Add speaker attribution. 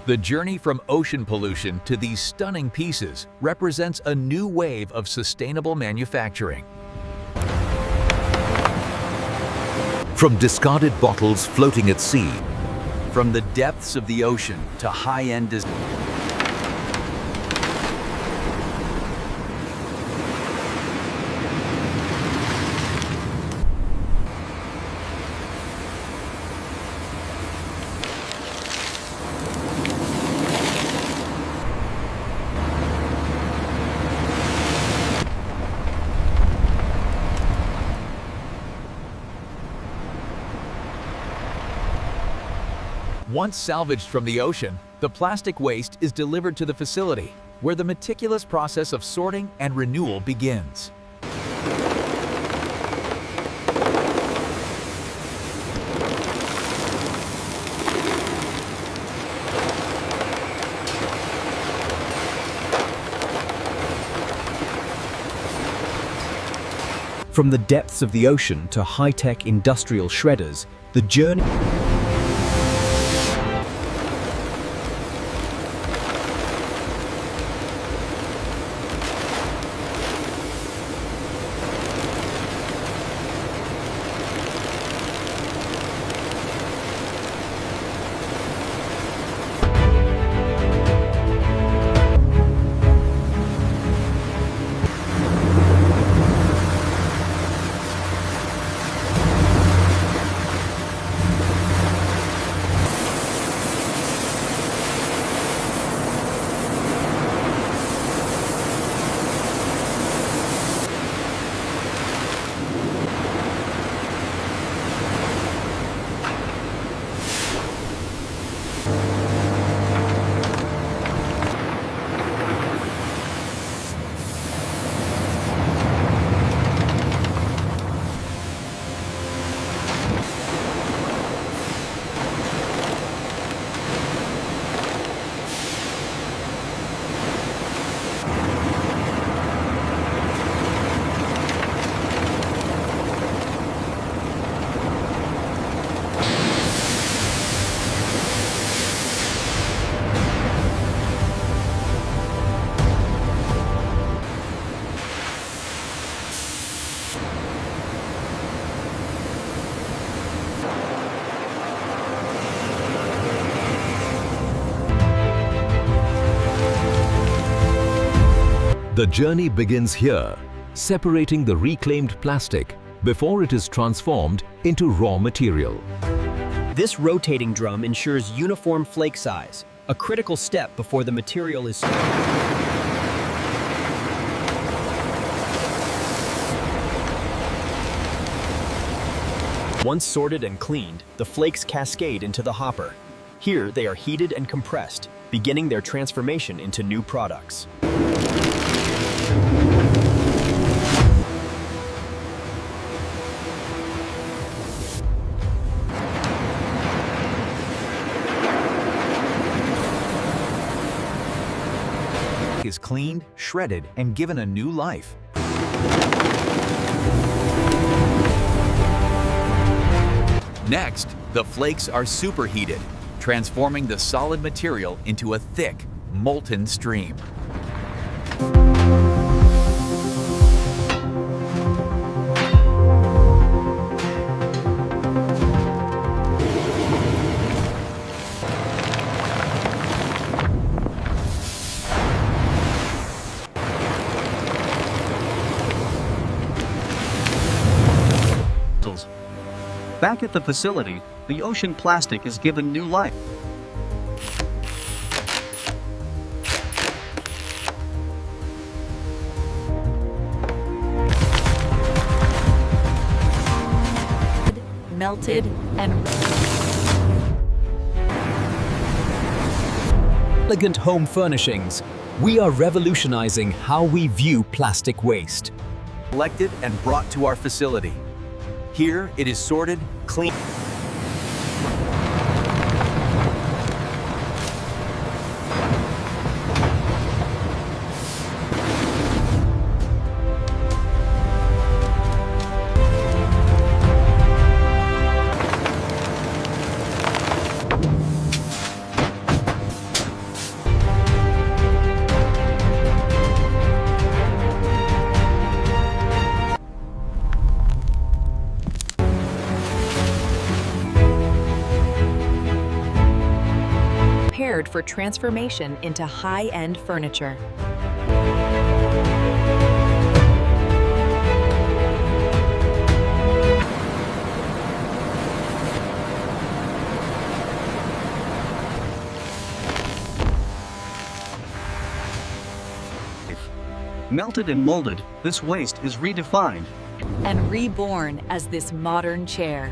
Speaker 1: The journey from ocean pollution to these stunning pieces represents a new wave of sustainable manufacturing. From discarded bottles floating at sea, from the depths of the ocean to high-end design. Once salvaged from the ocean, the plastic waste is delivered to the facility, where the meticulous process of sorting and renewal begins.
Speaker 2: From the depths of the ocean to high-tech industrial shredders, the journey
Speaker 3: The journey begins here, separating the reclaimed plastic before it is transformed into raw material.
Speaker 2: This rotating drum ensures uniform flake size, a critical step before the material is Once sorted and cleaned, the flakes cascade into the hopper. Here they are heated and compressed, beginning their transformation into new products.
Speaker 1: Is cleaned, shredded, and given a new life. Next, the flakes are superheated, transforming the solid material into a thick, molten stream.
Speaker 4: Back at the facility, the ocean plastic is given new life.
Speaker 5: Melted and
Speaker 2: Elegant home furnishings, we are revolutionizing how we view plastic waste.
Speaker 1: Collected and brought to our facility. Here, it is sorted, cleaned.
Speaker 5: prepared for transformation into high-end furniture.
Speaker 4: Melted and molded, this waste is redefined
Speaker 5: And reborn as this modern chair.